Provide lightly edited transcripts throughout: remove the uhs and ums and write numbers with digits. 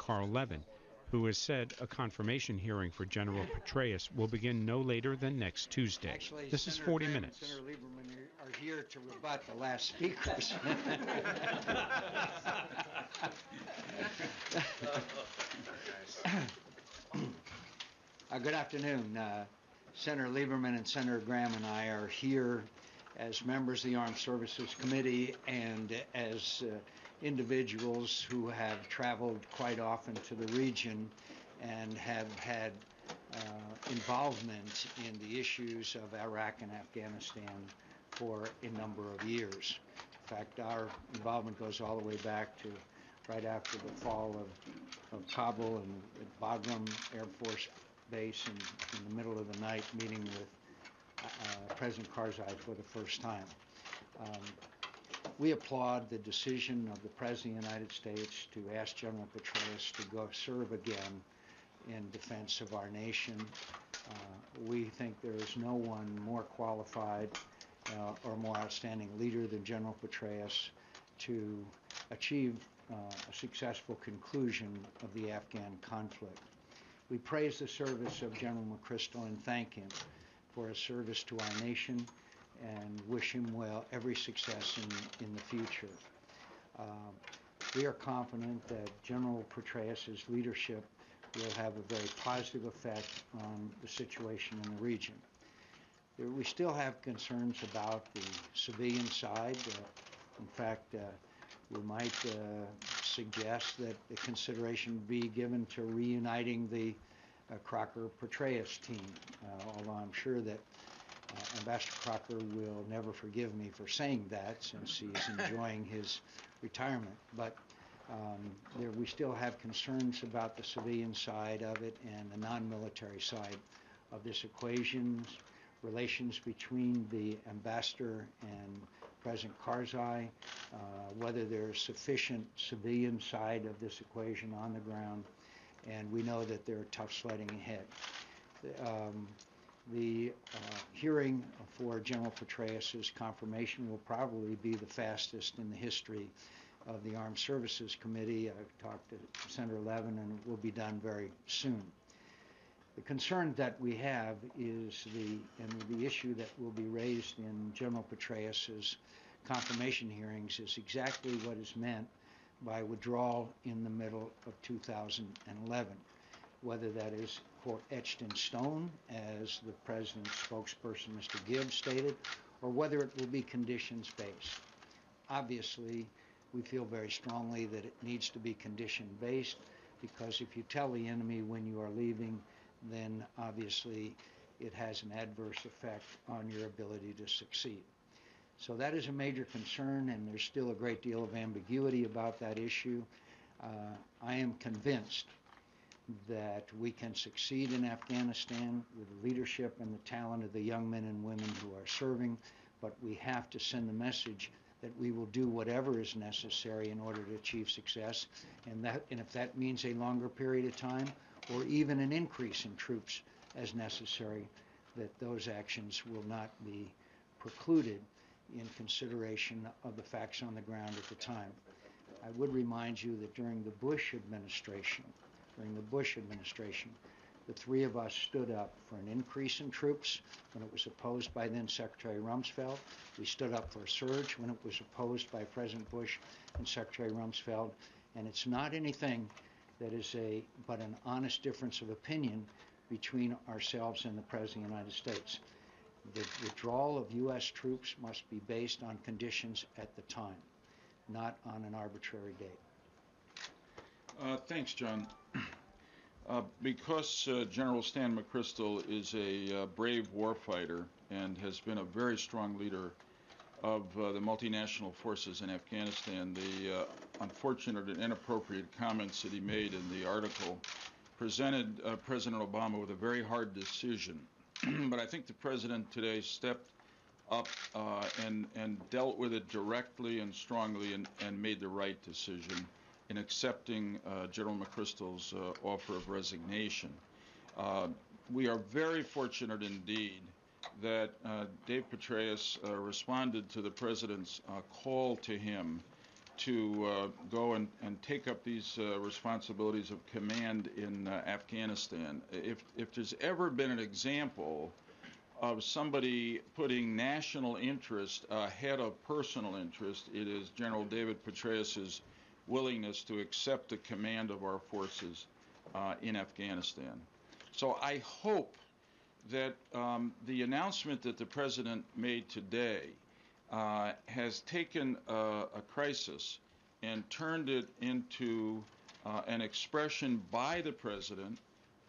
Carl Levin, who has said a confirmation hearing for General Petraeus will begin no later than next Tuesday. Actually, This is Senator 40 Graham minutes. and Senator Lieberman are here to rebut the last speakers. Good afternoon. Senator Lieberman and Senator Graham and I are here as members of the Armed Services Committee and as individuals who have traveled quite often to the region and have had involvement in the issues of Iraq and Afghanistan for a number of years. In fact, our involvement goes all the way back to right after the fall of Kabul and at Bagram Air Force Base in the middle of the night, meeting with President Karzai for the first time. We applaud the decision of the President of the United States to ask General Petraeus to go serve again in defense of our nation. We think there is no one more qualified or more outstanding leader than General Petraeus to achieve a successful conclusion of the Afghan conflict. We praise the service of General McChrystal and thank him for his service to our nation and wish him well every success in the future. We are confident that General Petraeus' leadership will have a very positive effect on the situation in the region. We still have concerns about the civilian side. In fact, we might suggest that the consideration be given to reuniting the Crocker-Petraeus team, although I'm sure that Ambassador Crocker will never forgive me for saying that since he's enjoying his retirement. But we still have concerns about the civilian side of it and the non-military side of this equation, relations between the ambassador and President Karzai, whether there's sufficient civilian side of this equation on the ground, and we know that there are tough sledding ahead. The hearing for General Petraeus' confirmation will probably be the fastest in the history of the Armed Services Committee. I've talked to Senator Levin, and it will be done very soon. The concern that we have is the issue that will be raised in General Petraeus' confirmation hearings is exactly what is meant by withdrawal in the middle of 2011, whether that is, quote, etched in stone, as the President's spokesperson, Mr. Gibbs, stated, or whether it will be conditions-based. Obviously, we feel very strongly that it needs to be condition-based, because if you tell the enemy when you are leaving, then obviously it has an adverse effect on your ability to succeed. So that is a major concern, and there's still a great deal of ambiguity about that issue. I am convinced that we can succeed in Afghanistan with the leadership and the talent of the young men and women who are serving, but we have to send the message that we will do whatever is necessary in order to achieve success, and if that means a longer period of time or even an increase in troops as necessary, that those actions will not be precluded in consideration of the facts on the ground at the time. I would remind you that during the Bush administration, the three of us stood up for an increase in troops when it was opposed by then Secretary Rumsfeld. We stood up for a surge when it was opposed by President Bush and Secretary Rumsfeld. And it's not anything that is but an honest difference of opinion between ourselves and the President of the United States. The withdrawal of U.S. troops must be based on conditions at the time, not on an arbitrary date. Thanks, John. Because General Stan McChrystal is a brave warfighter and has been a very strong leader of the multinational forces in Afghanistan, the unfortunate and inappropriate comments that he made in the article presented President Obama with a very hard decision. But I think the President today stepped up and dealt with it directly and strongly and made the right decision in accepting General McChrystal's offer of resignation. We are very fortunate indeed that Dave Petraeus responded to the President's call to him to go and take up these responsibilities of command in Afghanistan. If there's ever been an example of somebody putting national interest ahead of personal interest, it is General David Petraeus' willingness to accept the command of our forces in Afghanistan. So I hope that the announcement that the President made today has taken a crisis and turned it into an expression by the President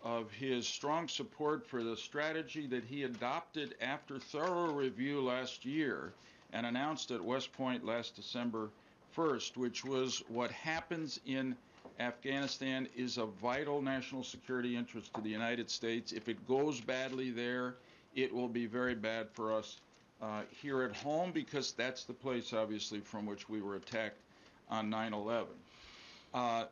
of his strong support for the strategy that he adopted after thorough review last year and announced at West Point last December 1st, which was what happens in Afghanistan is a vital national security interest to the United States. If it goes badly there, it will be very bad for us here at home, because that's the place, obviously, from which we were attacked on 9/11.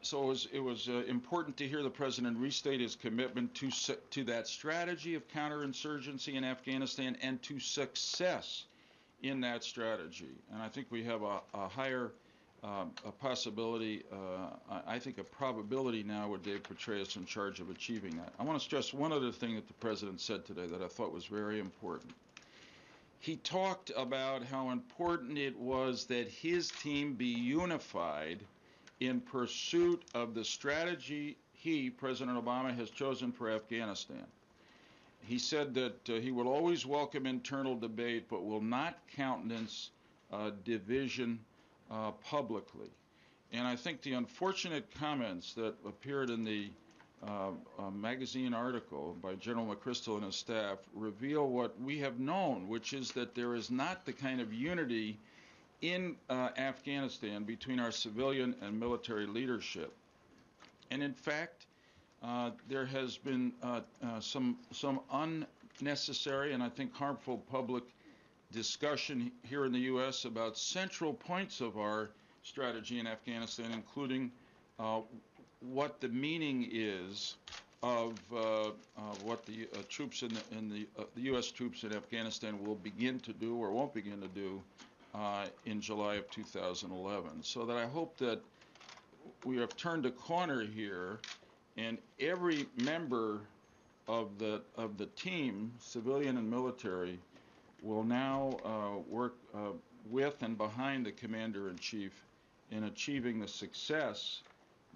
So it was important to hear the President restate his commitment to that strategy of counterinsurgency in Afghanistan and to success in that strategy. And I think we have a higher a possibility, I think a probability now with Dave Petraeus in charge of achieving that. I want to stress one other thing that the President said today that I thought was very important. He talked about how important it was that his team be unified in pursuit of the strategy he, President Obama, has chosen for Afghanistan. He said that he will always welcome internal debate, but will not countenance division publicly. And I think the unfortunate comments that appeared in the magazine article by General McChrystal and his staff reveal what we have known, which is that there is not the kind of unity in Afghanistan between our civilian and military leadership. And in fact, there has been some unnecessary and I think harmful public discussion here in the U.S. about central points of our strategy in Afghanistan, including what the meaning is of what the troops in the U.S. troops in Afghanistan will begin to do or won't begin to do in July of 2011. So that I hope that we have turned a corner here, and every member of the team, civilian and military, will now work with and behind the Commander-in-Chief in achieving the success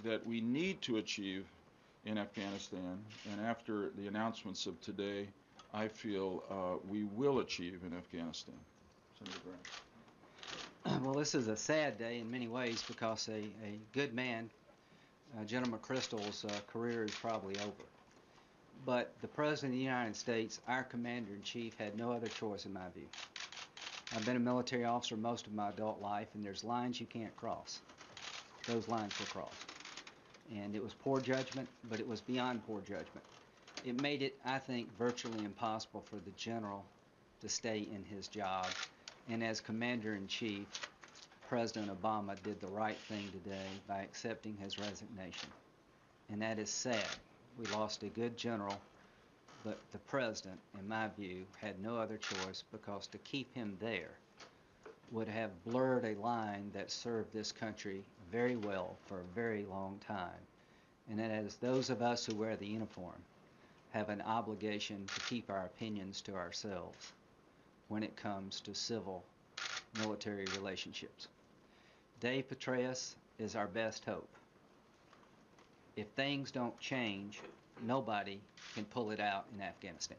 that we need to achieve in Afghanistan. And after the announcements of today, I feel we will achieve in Afghanistan. Senator Graham. Well, this is a sad day in many ways, because a good man, General McChrystal's career is probably over. But the President of the United States, our Commander-in-Chief, had no other choice in my view. I've been a military officer most of my adult life, and there's lines you can't cross. Those lines were crossed. And it was poor judgment, but it was beyond poor judgment. It made it, I think, virtually impossible for the general to stay in his job. And as Commander-in-Chief, President Obama did the right thing today by accepting his resignation. And that is sad. We lost a good general, but the President, in my view, had no other choice, because to keep him there would have blurred a line that served this country very well for a very long time. And that is, those of us who wear the uniform have an obligation to keep our opinions to ourselves when it comes to civil-military relationships. Dave Petraeus is our best hope. If things don't change, nobody can pull it out in Afghanistan.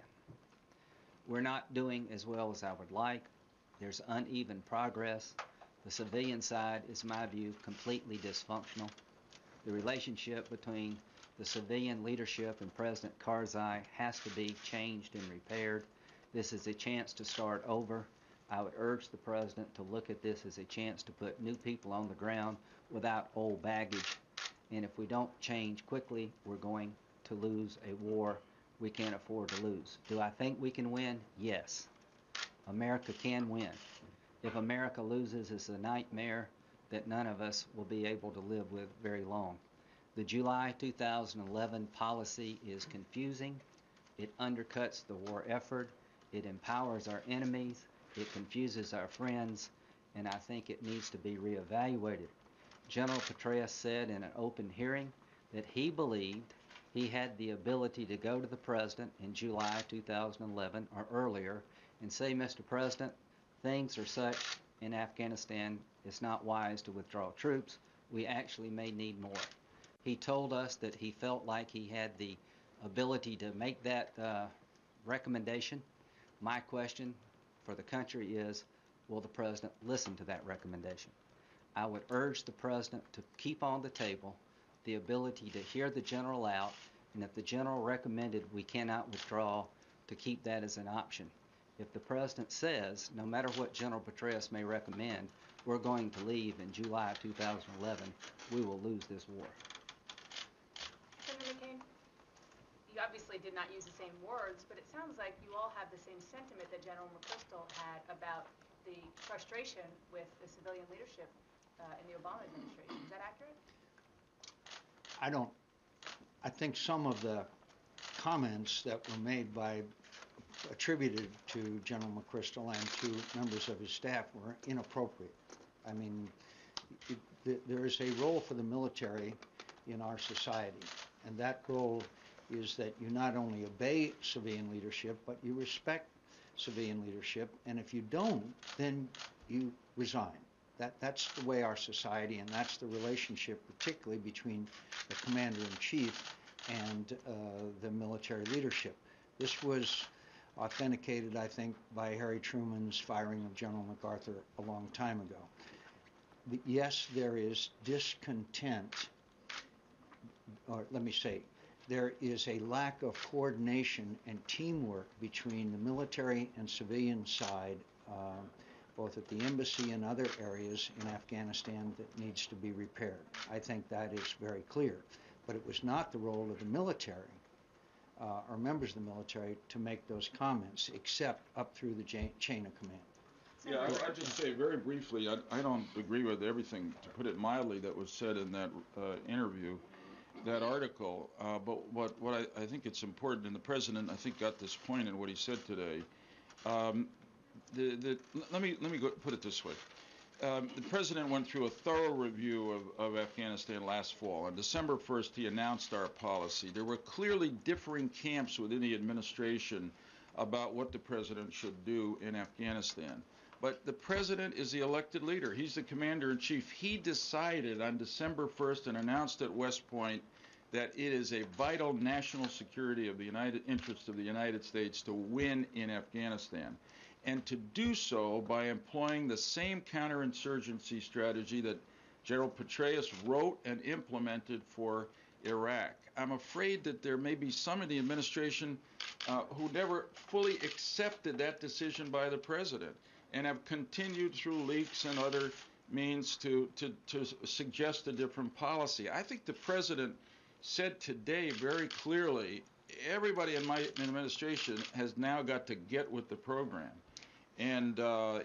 We're not doing as well as I would like. There's uneven progress. The civilian side is, in my view, completely dysfunctional. The relationship between the civilian leadership and President Karzai has to be changed and repaired. This is a chance to start over. I would urge the President to look at this as a chance to put new people on the ground without old baggage. And if we don't change quickly, we're going to lose a war we can't afford to lose. Do I think we can win? Yes. America can win. If America loses, it's a nightmare that none of us will be able to live with very long. The July 2011 policy is confusing. It undercuts the war effort. It empowers our enemies. It confuses our friends. And I think it needs to be reevaluated. General Petraeus said in an open hearing that he believed he had the ability to go to the President in July 2011 or earlier and say, Mr. President, things are such in Afghanistan, it's not wise to withdraw troops. We actually may need more. He told us that he felt like he had the ability to make that recommendation. My question for the country is, will the President listen to that recommendation? I would urge the President to keep on the table the ability to hear the General out, and if the General recommended we cannot withdraw, to keep that as an option. If the President says, no matter what General Petraeus may recommend, we're going to leave in July of 2011, we will lose this war. Senator McCain, you obviously did not use the same words, but it sounds like you all have the same sentiment that General McChrystal had about the frustration with the civilian leadership in the Obama administration. Is that accurate? I think some of the comments that were made attributed to General McChrystal and to members of his staff were inappropriate. I mean, there is a role for the military in our society, and that role is that you not only obey civilian leadership, but you respect civilian leadership, and if you don't, then you resign. That's the way our society, and that's the relationship particularly between the commander-in-chief and the military leadership. This was authenticated, I think, by Harry Truman's firing of General MacArthur a long time ago. Yes, there is discontent, or let me say, there is a lack of coordination and teamwork between the military and civilian side, both at the embassy and other areas in Afghanistan, that needs to be repaired. I think that is very clear. But it was not the role of the military or members of the military to make those comments, except up through the chain of command. Yeah, I'll just say very briefly, I don't agree with everything, to put it mildly, that was said in that interview, that article. But what I think it's important, and the President, I think, got this point in what he said today. Let me put it this way. The President went through a thorough review of Afghanistan last fall. On December 1st, he announced our policy. There were clearly differing camps within the administration about what the President should do in Afghanistan. But the President is the elected leader. He's the commander-in-chief. He decided on December 1st and announced at West Point that it is a vital national security of the interest of the United States to win in Afghanistan, and to do so by employing the same counterinsurgency strategy that General Petraeus wrote and implemented for Iraq. I'm afraid that there may be some in the administration who never fully accepted that decision by the President and have continued through leaks and other means to suggest a different policy. I think the President said today very clearly, everybody in my administration has now got to get with the program. And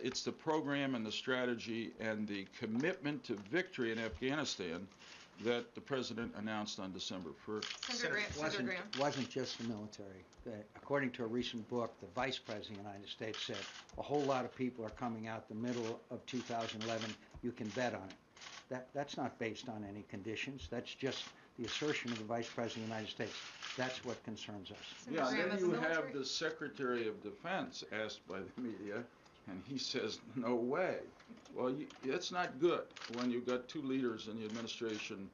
it's the program and the strategy and the commitment to victory in Afghanistan that the President announced on December 1st. Senator Graham. It wasn't just the military. According to a recent book, the Vice President of the United States said a whole lot of people are coming out the middle of 2011. You can bet on it. That's not based on any conditions. That's just the assertion of the Vice President of the United States. That's what concerns us. Yeah, and then you have the Secretary of Defense asked by the media, and he says, no way. Well, it's not good when you've got two leaders in the administration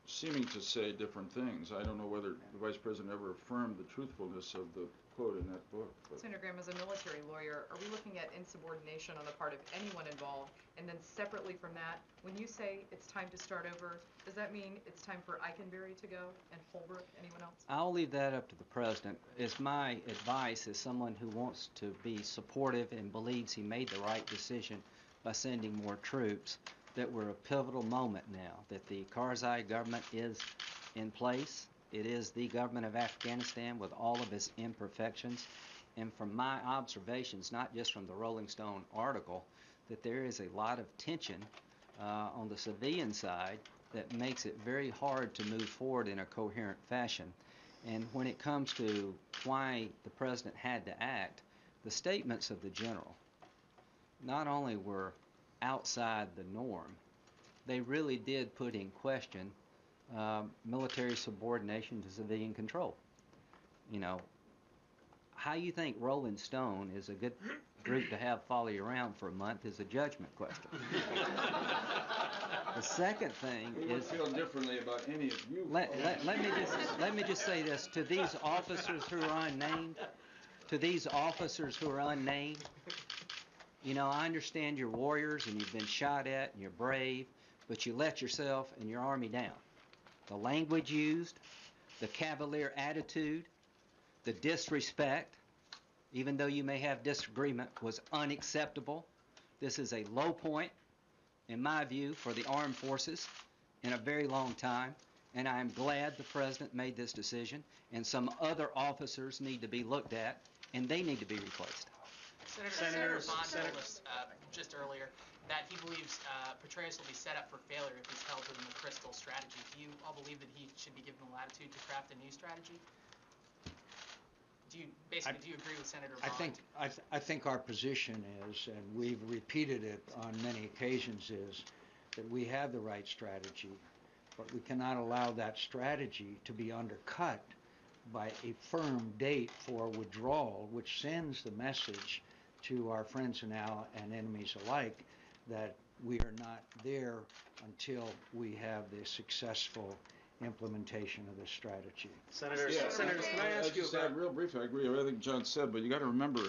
seeming to say different things. I don't know whether the Vice President ever affirmed the truthfulness of the quote in that book. But. Senator Graham, as a military lawyer, are we looking at insubordination on the part of anyone involved? And then separately from that, when you say it's time to start over, does that mean it's time for Eikenberry to go and Holbrooke? Anyone else? I'll leave that up to the President. It's my advice as someone who wants to be supportive and believes he made the right decision by sending more troops, that we're a pivotal moment now, that the Karzai government is in place. It is the government of Afghanistan with all of its imperfections. And from my observations, not just from the Rolling Stone article, that there is a lot of tension on the civilian side that makes it very hard to move forward in a coherent fashion. And when it comes to why the President had to act, the statements of the General not only were outside the norm, they really did put in question military subordination to civilian control. You know, how you think Rolling Stone is a good group to have follow you around for a month is a judgment question. The second thing We would is, feel differently about any of you. let me just say this to these officers who are unnamed. To these officers who are unnamed, you know, I understand you're warriors and you've been shot at and you're brave, but you let yourself and your army down. The language used, the cavalier attitude, the disrespect, even though you may have disagreement, was unacceptable. This is a low point, in my view, for the armed forces in a very long time, and I am glad the President made this decision, and some other officers need to be looked at, and they need to be replaced. Senator Bond told us just earlier that he believes Petraeus will be set up for failure if he's held to the McChrystal strategy. Do you all believe that he should be given the latitude to craft a new strategy? Do you agree with Senator Bond? I think our position is, and we've repeated it on many occasions, is that we have the right strategy, but we cannot allow that strategy to be undercut by a firm date for withdrawal, which sends the message to our friends and enemies alike that we are not there until we have the successful implementation of this strategy. Senators, can I ask you about... Real briefly, I agree with everything John said, but you got to remember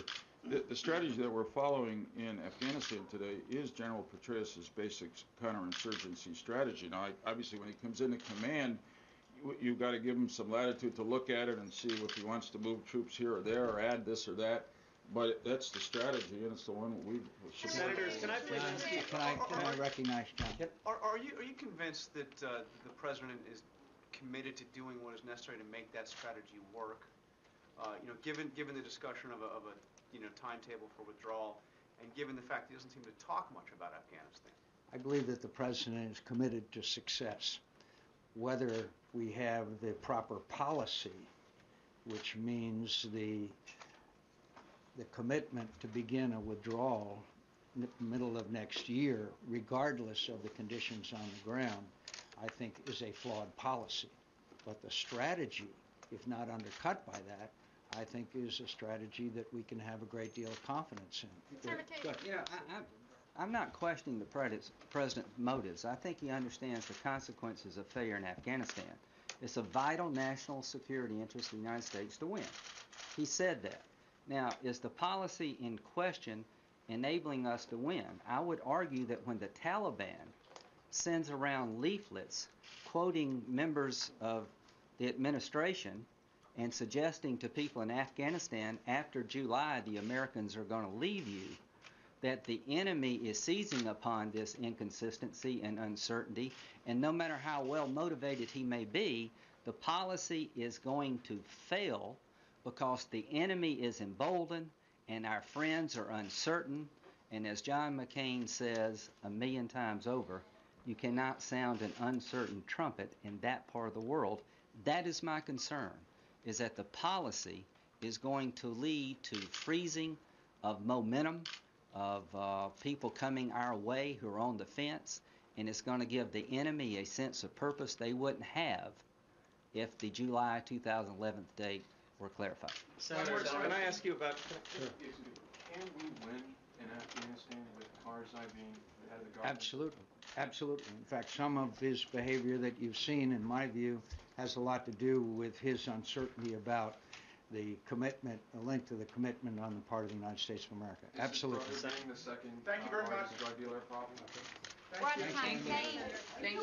the strategy that we're following in Afghanistan today is General Petraeus' basic counterinsurgency strategy. Now, obviously, when he comes into command, you've got to give him some latitude to look at it and see if he wants to move troops here or there or add this or that. But that's the strategy, and it's the one we should. Senators, can I please ask you? Can I recognize John? Are you convinced that the President is committed to doing what is necessary to make that strategy work? Given the discussion of a timetable for withdrawal, and given the fact he doesn't seem to talk much about Afghanistan. I believe that the President is committed to success. Whether we have the proper policy, which means the commitment to begin a withdrawal middle of next year, regardless of the conditions on the ground, I think is a flawed policy. But the strategy, if not undercut by that, I think is a strategy that we can have a great deal of confidence in. I'm not questioning the President's motives. I think he understands the consequences of failure in Afghanistan. It's a vital national security interest of the United States to win. He said that. Now, is the policy in question enabling us to win? I would argue that when the Taliban sends around leaflets quoting members of the administration and suggesting to people in Afghanistan after July the Americans are going to leave you, that the enemy is seizing upon this inconsistency and uncertainty, and no matter how well motivated he may be, the policy is going to fail because the enemy is emboldened and our friends are uncertain, and as John McCain says 1,000,000 times over, you cannot sound an uncertain trumpet in that part of the world. That is my concern, is that the policy is going to lead to freezing of momentum, of people coming our way who are on the fence, and it's going to give the enemy a sense of purpose they wouldn't have if the July 2011 date were clarified. Senators, can I ask you about... Can we win in Afghanistan with Karzai being the head of the government? Absolutely. Absolutely. In fact, some of his behavior that you've seen, in my view, has a lot to do with his uncertainty about the commitment, the length of the commitment on the part of the United States of America. Absolutely. Is it the second Thank you very much. drug dealer problem? We're out of time. Thank you.